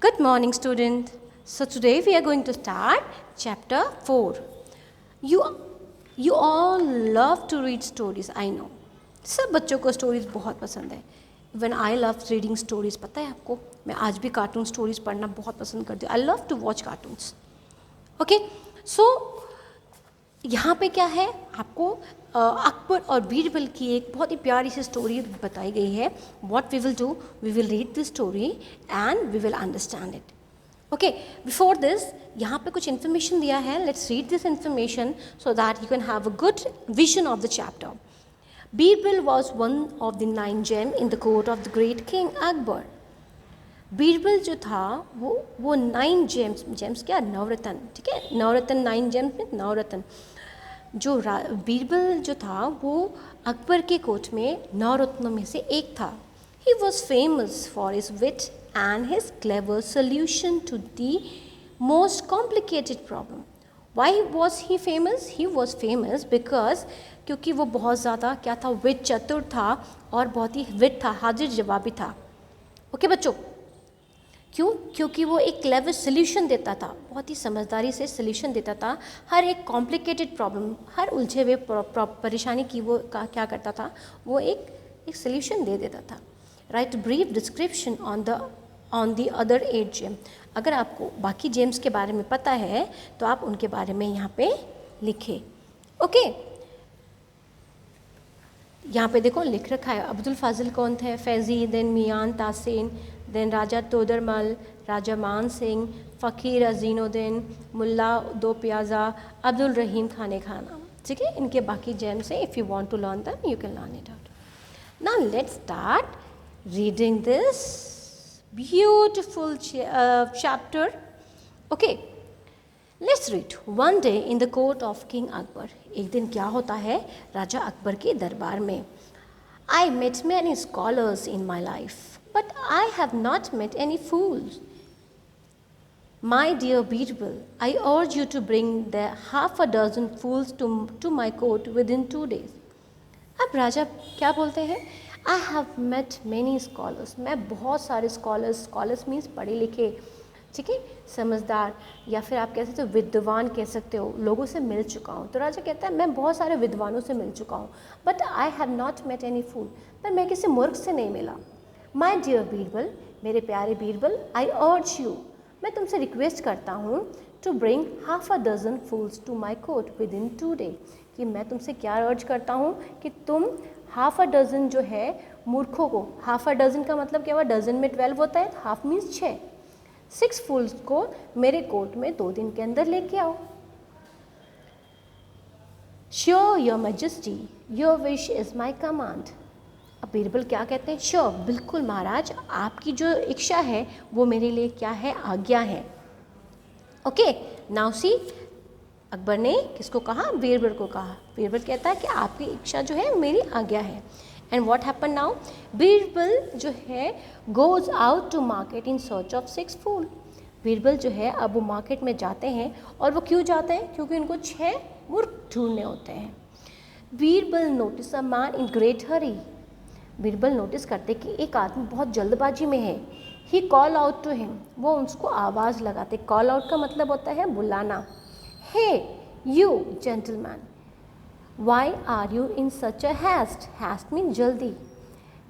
Good morning, student. So today we are going to start chapter 4. You all love to read stories, I know. सब बच्चों को stories बहुत पसंद है. Even I love reading stories. पता है आपको, मैं आज भी कार्टून स्टोरीज पढ़ना बहुत पसंद करती हूँ. I love to watch cartoons. Okay, so यहाँ पे क्या है, आपको अकबर और बीरबल की एक बहुत ही प्यारी सी स्टोरी बताई गई है. What we will do, we will read this story and we will understand it. Okay, before this, यहाँ पे कुछ information दिया है. Let's read this information so that you can have a good vision of the chapter. Birbal was one of the 9 gems in the court of the great king Akbar. Birbal जो था वो 9 James क्या, नवरत्न, ठीक है, नवरत्न, 9 James में नवरत्न. जो बीरबल जो था वो अकबर के कोर्ट में 9 रत्नों में से एक था. He was famous for his wit and his clever solution to the most complicated problem. Why was he famous? He was famous because क्योंकि वो बहुत ज़्यादा क्या था, विट, चतुर था और बहुत ही विट था, हाजिर जवाबी था. ओके बच्चों, क्यों? क्योंकि वो एक क्लेवर सोल्यूशन देता था, बहुत ही समझदारी से सोल्यूशन देता था हर एक कॉम्प्लिकेटेड प्रॉब्लम, हर उलझे हुए परेशानी की वो क्या करता था, वो एक सोल्यूशन दे देता था. Write brief description on the other 8 gem. अगर आपको बाकी जेम्स के बारे में पता है तो आप उनके बारे में यहाँ पे लिखें. ओके, यहाँ पे देखो लिख रखा है अब्दुल फाजिल कौन थे, फैज़ी, देन मियान तासीन, देन राजा तोदरमल, राजा मान सिंह, फ़कीर अजीनुद्दीन, मुल्ला दो प्याजा, अब्दुल रहीम खाने खाना. ठीक है, इनके बाकी जेम्स हैं. If you want to learn them you can learn it out. Now let's start reading this beautiful chapter. Okay, let's read. One day in the court of king Akbar. एक दिन क्या होता है राजा अकबर के दरबार में. I met many scholars in my life but I have not met any fools. My dear Birbal, I urge you to bring the half a dozen fools to my court within 2 days. अब राजा क्या बोलते हैं? I have met many scholars. मैं बहुत सारे scholars means पढ़े लिखे, ठीक है, समझदार, या फिर आप कह सकते हो विद्वान कह सकते हो, लोगों से मिल चुका हूँ. तो राजा कहता है मैं बहुत सारे विद्वानों से मिल चुका हूँ, but I have not met any fool, पर मैं किसी मूर्ख से नहीं मिला. माई डियर बीरबल, मेरे प्यारे बीरबल, आई अर्ज यू, मैं तुमसे रिक्वेस्ट करता हूँ, to bring half a dozen fools to my court within 2 days. कि मैं तुमसे क्या अर्ज करता हूँ कि तुम हाफ अ डजन जो है मूर्खों को, हाफ अ डजन का मतलब क्या हुआ, डजन में 12 होता है, हाफ मीन्स 6 फूल्स को मेरे कोर्ट में 2 दिन के अंदर लेके आओ. Sure your majesty, your wish is my command. अब बीरबल क्या कहते हैं? श्योर, बिल्कुल महाराज, आपकी जो इच्छा है वो मेरे लिए क्या है, आज्ञा है. ओके, नाउ सी, अकबर ने किसको कहा? बीरबल को कहा. बीरबल कहता है कि आपकी इच्छा जो है मेरी आज्ञा है. And what happen now? Birbal जो है goes out to market in search of 6 fool. Birbal जो है अब वो मार्केट में जाते हैं. और वो क्यों जाते हैं? क्योंकि उनको 6 मूर्ख ढूंढने होते हैं. Birbal notice a man in great Hari. Birbal notice करते कि एक आदमी बहुत जल्दबाजी में है. ही कॉल आउट टू हिम, वो उसको आवाज़ लगाते. कॉल आउट का मतलब होता है बुलाना. Hey you gentleman, why are you in such a haste. Haste mean जल्दी.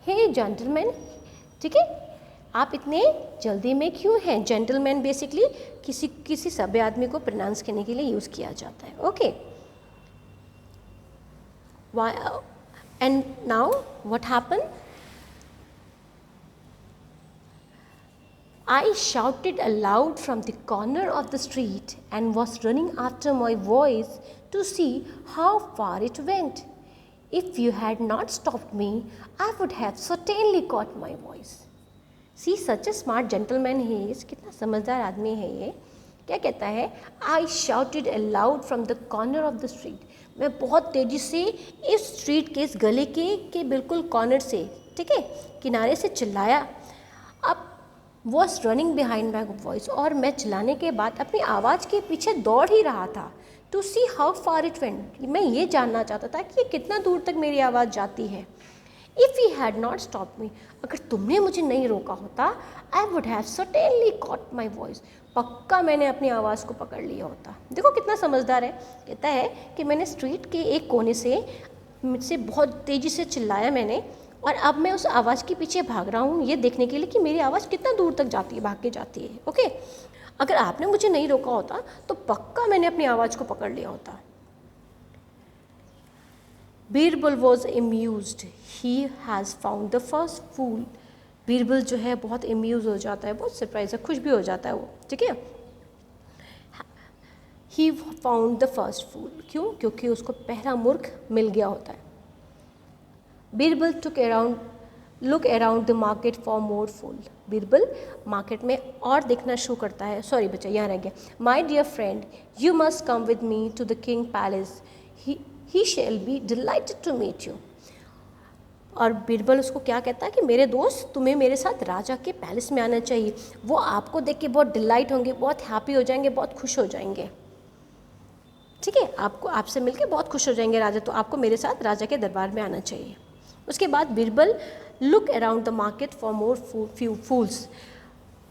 हे जेंटलमैन, ठीक है, आप इतने जल्दी में क्यों हैं? जेंटलमैन बेसिकली किसी सभ्य आदमी को प्रोनाउंस करने के लिए यूज़ किया जाता है. Okay, why. And now what happened? I shouted aloud from the corner of the street and was running after my voice to see how far it went. If you had not stopped me, I would have certainly caught my voice. See, such a smart gentleman he is. कितना समझदार आदमी है ये. क्या कहता है? I shouted aloud from the corner of the street. मैं बहुत तेज़ी से इस स्ट्रीट के, इस गले के बिल्कुल कॉर्नर से, ठीक है, किनारे से चिल्लाया. अब was running behind my voice, और मैं चिल्लाने के बाद अपनी आवाज़ के पीछे दौड़ ही रहा था. To see how far it went, मैं ये जानना चाहता था कि ये कितना दूर तक मेरी आवाज़ जाती है. If you had not stop me, अगर तुमने मुझे नहीं रोका होता, I would have certainly caught my voice, पक्का मैंने अपनी आवाज़ को पकड़ लिया होता। देखो कितना समझदार है। कहता है कि मैंने स्ट्रीट के एक कोने से मुझसे बहुत तेज़ी से चिल्लाया मैंने, और अब मैं उस आवाज़ के पीछे भाग रहा हूँ ये देखने के लिए कि मेरी आवाज़ कितना दूर तक जाती है, भाग के जाती है। ओके, अगर आपने मुझे नहीं रोका होता तो पक्का मैंने अपनी आवाज़ को पकड़ लिया होता। Birbal was amused, he has found the first fool. Birbal जो है बहुत एम्यूज़ हो जाता है, बहुत सरप्राइज है, खुश भी हो जाता है वो, ठीक है। He found the first fool, क्यों? क्योंकि उसको पहला मूर्ख मिल गया होता है। Birbal look around the market for more fool. Birbal market में और देखना शुरू करता है। सॉरी बच्चा, यहाँ रह गया। My dear friend, you must come with me to the king palace, he shall be delighted to meet you. और बीरबल उसको क्या कहता है कि मेरे दोस्त, तुम्हें मेरे साथ राजा के पैलेस में आना चाहिए, वो आपको देख के बहुत डिलाइट होंगे, बहुत हैप्पी हो जाएंगे, बहुत खुश हो जाएंगे, ठीक है। आपको आपसे मिलके बहुत खुश हो जाएंगे राजा, तो आपको मेरे साथ राजा के दरबार में आना चाहिए। उसके बाद Birbal look around the market for more few fools.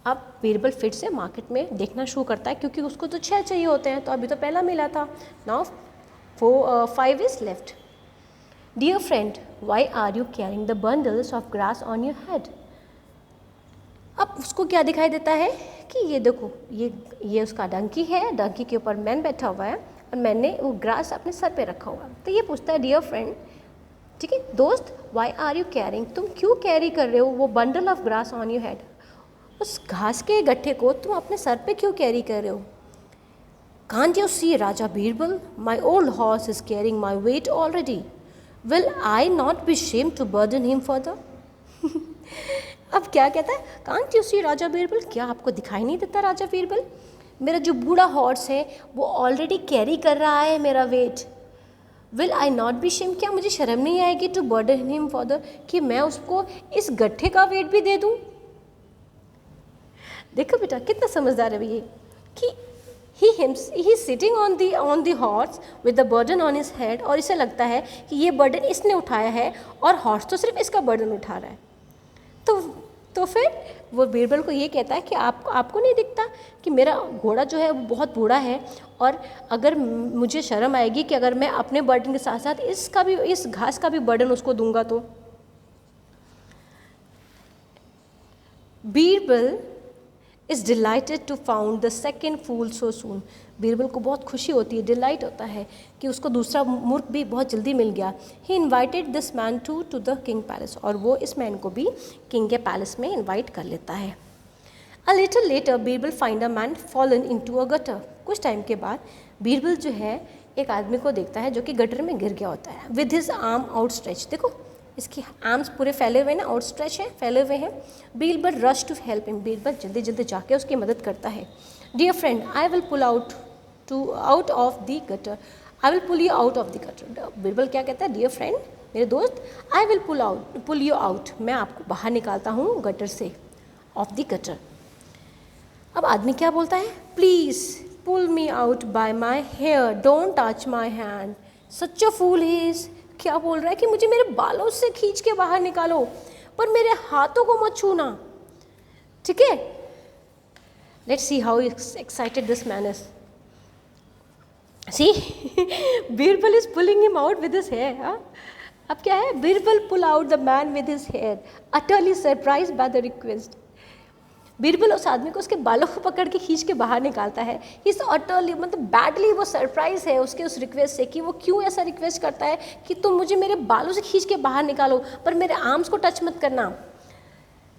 अब बीरबल फिर से मार्केट में देखना शुरू करता है, क्योंकि उसको तो 6 चाहिए होते हैं, तो अभी तो पहला मिला था। Now 5 is left. Dear friend, why are you carrying the bundles of grass on your head. अब उसको क्या दिखाई देता है कि ये देखो, ये उसका डंकी है, डंकी के ऊपर मैन बैठा हुआ है और मैंने वो ग्रास अपने सर पे रखा हुआ है। तो ये पूछता है डियर फ्रेंड, ठीक है दोस्त, वाई आर यू कैरिंग, तुम क्यों कैरी कर रहे हो वो bundle of grass on your head, उस घास के गट्ठे को तुम अपने सर पे क्यों कैरी कर रहे हो। Can't you see raja Birbal, my old horse is carrying my weight already, will I not be shame to burden him further. अब क्या कहता है, can't you see raja Birbal, क्या आपको दिखाई नहीं देता राजा बीरबल, मेरा जो बूढ़ा हॉर्स है वो ऑलरेडी कैरी कर रहा है मेरा weight. Will I not be shame, क्या मुझे शर्म नहीं आएगी टू बर्डन हिम फर्दर, कि मैं उसको इस गट्ठे का वेट भी दे दूं। देखो बेटा कितना समझदार है ये, कि he is sitting on the horse with the burden on his head, और इसे लगता है कि ये बर्डन इसने उठाया है और हॉर्स तो सिर्फ इसका बर्डन उठा रहा है। तो फिर वो बीरबल को ये कहता है कि आपको नहीं दिखता कि मेरा घोड़ा जो है वो बहुत बूढ़ा है, और अगर मुझे शर्म आएगी कि अगर मैं अपने बर्डन के साथ साथ इस घास का भी बर्डन उसको दूंगा तो। Birbal is delighted to found the second fool so soon. Birbal को बहुत खुशी होती है, डिलाइट होता है कि उसको दूसरा मूर्ख भी बहुत जल्दी मिल गया। He invited this man to the king palace, और वो इस मैन को भी किंग के पैलेस में इन्वाइट कर लेता है। A little letter Birbal find a man fallen into a gutter. कुछ टाइम के बाद बीरबल जो है एक आदमी को देखता है जो कि गटर में गिर गया होता है। विद हिज आर्म आउटस्ट्रेच, देखो इसकी आर्म्स पूरे फैले हुए हैं ना, आउटस्ट्रेच है, फैले हुए हैं। Birbal rush to help him, Birbal जल्दी जल्दी जाके उसकी मदद करता है। Dear friend, I will pull out of the gutter, I will pull you out of the gutter. Birbal क्या कहता है, डियर फ्रेंड मेरे दोस्त, I will pull you out, मैं आपको बाहर निकालता हूँ गटर से, ऑफ द गटर। अब आदमी क्या बोलता है, please pull me out by my hair, don't touch my hand. Such a fool he is, क्या बोल रहा है कि मुझे मेरे बालों से खींच के बाहर निकालो, पर मेरे हाथों को मत छूना, ठीक है। Let's see how excited this man is. See Birbal is pulling him out with his hair. अब क्या है, Birbal pull out the man with his hair, utterly surprise by the request. Birbal उस आदमी को उसके बालों को पकड़ के खींच के बाहर निकालता है। इस अटरली मतलब बैडली वो सरप्राइज है उसके उस रिक्वेस्ट से, कि वो क्यों ऐसा रिक्वेस्ट करता है कि तुम मुझे मेरे बालों से खींच के बाहर निकालो, पर मेरे आर्म्स को टच मत करना।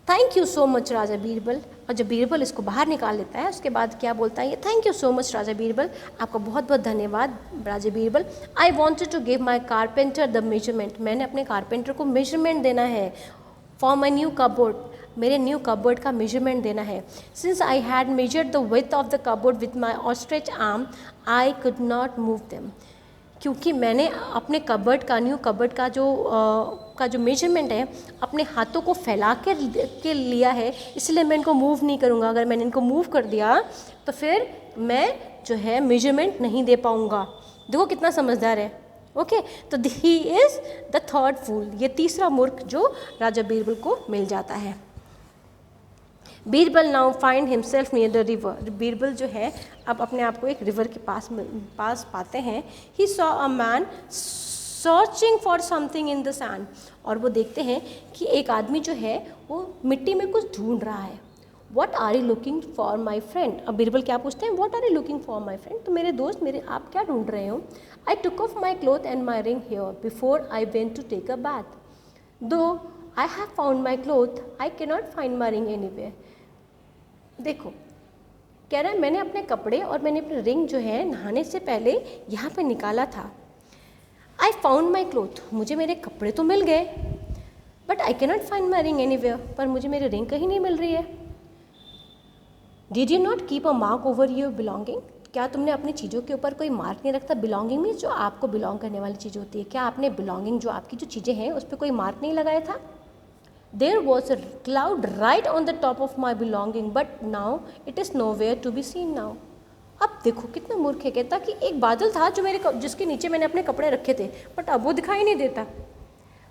थैंक यू सो मच राजा बीरबल। और जब बीरबल इसको बाहर निकाल लेता है उसके बाद क्या बोलता है ये, थैंक यू सो मच राजा बीरबल, आपका बहुत बहुत धन्यवाद राजा Birbal. I wanted to give my carpenter the measurement, मैंने अपने कारपेंटर को मेजरमेंट देना है। फॉर माई न्यू कबोर्ड, मेरे न्यू कबोर्ड का मेजरमेंट देना है। Since I had measured the width of the cupboard with my outstretched arm, I could not move them. क्योंकि मैंने अपने कबर्ड का, न्यू कबर्ड का जो मेजरमेंट है अपने हाथों को फैला के लिया है, इसलिए मैं इनको मूव नहीं करूँगा। अगर मैंने इनको मूव कर दिया तो फिर मैं जो है मेजरमेंट नहीं दे पाऊँगा। देखो कितना समझदार है। ओके, तो ही इज द थर्ड फूल, ये तीसरा मूर्ख जो राजा बीरबल को मिल जाता है। Birbal now find himself near the river, Birbal जो है अब अपने आप को एक रिवर के पास पाते हैं। He saw a man searching for something in the sand, और वो देखते हैं कि एक आदमी जो है वो मिट्टी में कुछ ढूंढ रहा है। What are you looking for my friend, अब बीरबल क्या पूछते हैं, what are you looking for my friend, तो मेरे दोस्त मेरे आप क्या ढूंढ रहे हो। I took off my cloth and my ring here before I went to take a bath, though I have found my cloth I can not find my ring anywhere. देखो कह रहा है मैंने अपने कपड़े और मैंने अपने रिंग जो है नहाने से पहले यहाँ पे निकाला था। आई फाउंड माई क्लोथ, मुझे मेरे कपड़े तो मिल गए, but I can not find my ring anywhere, पर मुझे मेरी रिंग कहीं नहीं मिल रही है। Did you not keep a mark over your belonging, क्या तुमने अपनी चीज़ों के ऊपर कोई मार्क नहीं रखता। बिलोंगिंग में जो आपको बिलोंग करने वाली चीज़ होती है, क्या आपने बिलोंगिंग जो आपकी जो चीज़ें हैं उस पर कोई मार्क नहीं लगाया था। There was a cloud right on the top of my belonging, but now it is nowhere to be seen now. अब देखो कितना मूर्ख है, कहता कि एक बादल था जो जिसके नीचे मैंने अपने कपड़े रखे थे, बट अब वो दिखाई नहीं देता।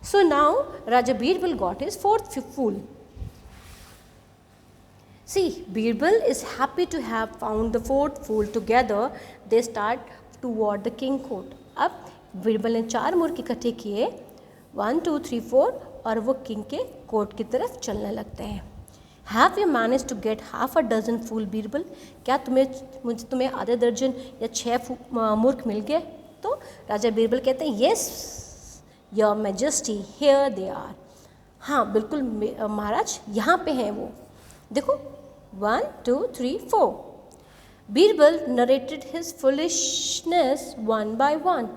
So now Raja Birbal got his fourth fool. See, Birbal is happy to have found the fourth fool. Together they start toward the king court. अब बीरबल ने 4 मूर्ख इकट्ठे किए, 1 2 3 4, और वो किंग के कोर्ट की तरफ चलने लगते हैं। Have you manage to get half a dozen fool Birbal, क्या तुम्हें आधे दर्जन या 6 मूर्ख मिल गए। तो राजा बीरबल कहते हैं yes your majesty here they are, हाँ बिल्कुल महाराज यहाँ पे हैं वो, देखो 1 2 3 4। Birbal narrated his foolishness one by one,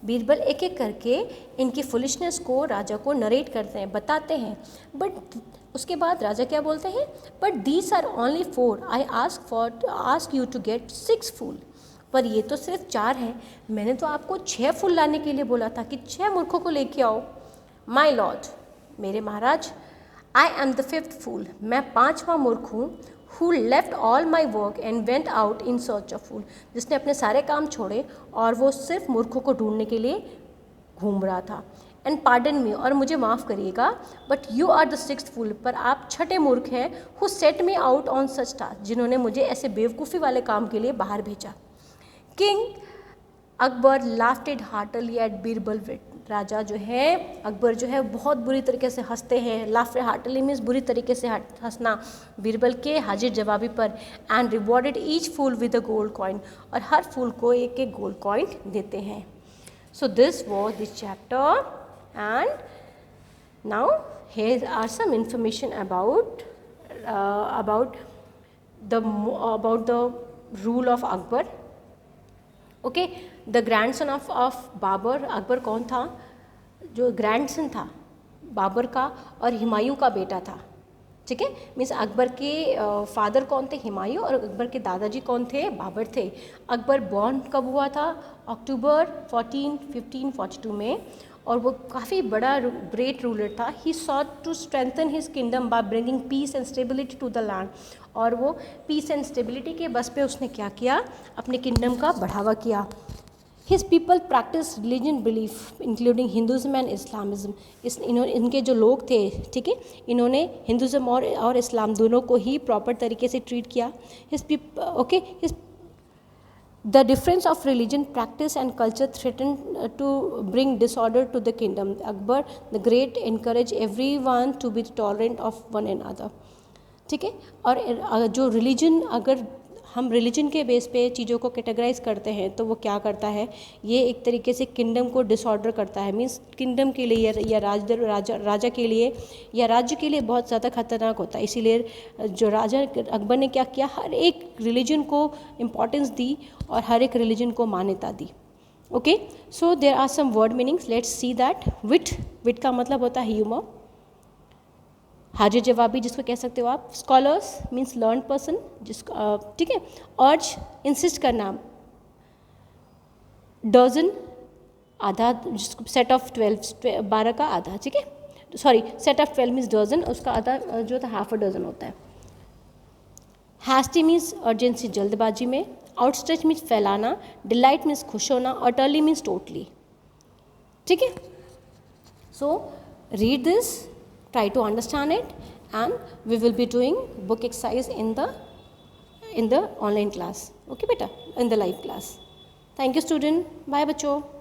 Birbal एक एक करके इनकी फुलिशनेस को राजा को नरेट करते हैं, बताते हैं। बट उसके बाद राजा क्या बोलते हैं, but these are only 4, I ask you to get 6 fool, पर ये तो सिर्फ 4 हैं, मैंने तो आपको 6 फूल लाने के लिए बोला था कि 6 मूर्खों को लेके आओ। माई लॉर्ड, मेरे महाराज, आई एम द 5th फूल, मैं 5वां मूर्ख हूँ। Who left all my work and went out in search of fool, जिसने अपने सारे काम छोड़े और वो सिर्फ मूर्खों को ढूंढने के लिए घूम रहा था। एंड पार्डन मी, और मुझे माफ़ करिएगा, but you are the 6th fool, पर आप 6ठे मूर्ख हैं। Who set me out on such task, जिन्होंने मुझे ऐसे बेवकूफ़ी वाले काम के लिए बाहर भेजा। King Akbar laughed heartily at Birbal wit, राजा जो है अकबर जो है बहुत बुरी तरीके से हंसते हैं। लाफ्टेड हार्टली मीन्स बुरी तरीके से हंसना बीरबल के हाजिर जवाबी पर। And rewarded each fool with a gold coin, और हर फूल को एक एक गोल्ड कॉइन देते हैं। So this was this chapter, and now here are some information about the rule of Akbar. Okay, the grandson of Babur, Akbar कौन था, जो ग्रैंडसन था बाबर का और हुमायूं का बेटा था, ठीक है। मीन्स अकबर के फादर कौन थे, हुमायूं, और अकबर के दादाजी कौन थे, बाबर थे। अकबर बॉर्न कब हुआ था, अक्टूबर 1542 में, और वो काफ़ी बड़ा ग्रेट रूलर था। He sought to strengthen his kingdom by bringing peace and stability to the land, और वो पीस एंड स्टेबिलिटी के बस पे उसने क्या किया, अपने किंगडम का बढ़ावा किया। His people practice religion belief including Hinduism and Islamism, इनके जो लोग थे, ठीक है, इन्होंने हिंदुज़म और इस्लाम दोनों को ही प्रॉपर तरीके से ट्रीट किया। His The difference of religion, practice and culture threatened to bring disorder to the kingdom. Akbar the Great encouraged everyone to be tolerant of one another. ठीक है, और जो रिलीजन, अगर हम रिलीजन के बेस पे चीज़ों को कैटेगराइज करते हैं तो वो क्या करता है, ये एक तरीके से किंगडम को डिसऑर्डर करता है। मीन्स किंगडम के लिए या राजा के लिए या राज्य के लिए बहुत ज़्यादा खतरनाक होता है। इसीलिए जो राजा अकबर ने क्या किया, हर एक रिलीजन को इम्पोर्टेंस दी और हर एक रिलीजन को मान्यता दी। Okay, so there are some word meanings, let's see that. Wit का मतलब होता है ह्यूमर, हाजिर जवाबी जिसको कह सकते हो आप। स्कॉलर्स मीन्स लर्न पर्सन, जिसको ठीक है। अर्ज इंसिस्ट करना। डजन आधा, जिसको सेट ऑफ 12 12 का आधा, ठीक है, sorry set of 12 means dozen, उसका आधा जो होता है हाफ अ डजन होता है। हैस्टी मीन्स अर्जेंसी, जल्दबाजी में। आउटस्ट्रेच मीन्स फैलाना। डिलाइट मीन्स खुश होना। Utterly means totally. ठीक है. So read this, try to understand it, and we will be doing book exercise in the online class. Okay beta, in the live class. Thank you student. Bye बच्चों.